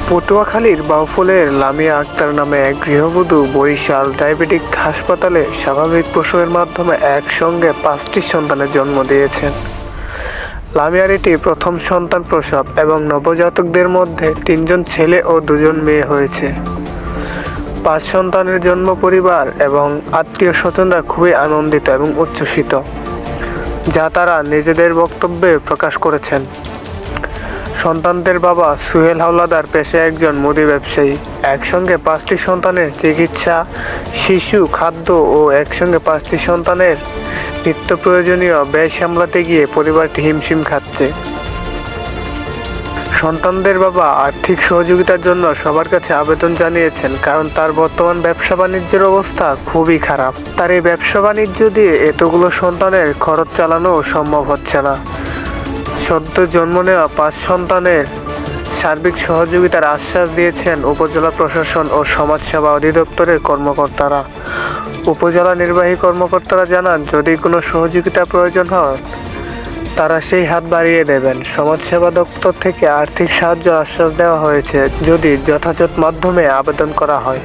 পটুয়াখালীর বাউফলের লামিয়া আক্তার নামে এক গৃহবধূ বরিশাল ডায়াবেটিক হাসপাতালে স্বাভাবিক প্রসবের মাধ্যমে একসঙ্গে 5টি সন্তানের জন্ম দিয়েছেন। লামিয়ার এটি প্রথম সন্তান প্রসব এবং নবজাতকদের মধ্যে 3জন ছেলে ও 2জন মেয়ে হয়েছে। 5 সন্তানের জন্ম পরিবার এবং আত্মীয় স্বজনরা খুবই আনন্দিত এবং উচ্ছ্বসিত, যা তারা নিজেদের বক্তব্যে প্রকাশ করেছেন। সন্তানদের বাবা সুহেল হাওলাদার পেশায় একজন মুদি ব্যবসায়ী। একসঙ্গে 5টি সন্তানের চিকিৎসা, শিশু খাদ্য ও একসঙ্গে 5টি সন্তানের নিত্য প্রয়োজনীয় ব্যয় সামলাতে গিয়ে পরিবারটি হিমশিম খাচ্ছে। সন্তানদের বাবা আর্থিক সহযোগিতার জন্য সবার কাছে আবেদন জানিয়েছেন, কারণ তার বর্তমান ব্যবসা বাণিজ্যের অবস্থা খুবই খারাপ। তার এই ব্যবসা বাণিজ্য দিয়ে এতগুলো সন্তানের খরচ চালানো সম্ভব হচ্ছে না। সদ্য জন্ম নেওয়া 5 সন্তানের সার্বিক সহযোগিতার আশ্বাস দিয়েছেন উপজেলা প্রশাসন ও সমাজসেবা অধিদপ্তরের কর্মকর্তারা। উপজেলা নির্বাহী কর্মকর্তারা জানান, যদি কোনো সহযোগিতা প্রয়োজন হয় তারা সেই হাত বাড়িয়ে দেবেন। সমাজসেবা দপ্তর থেকে আর্থিক সাহায্য আশ্বাস দেওয়া হয়েছে যদি যথাযথ মাধ্যমে আবেদন করা হয়।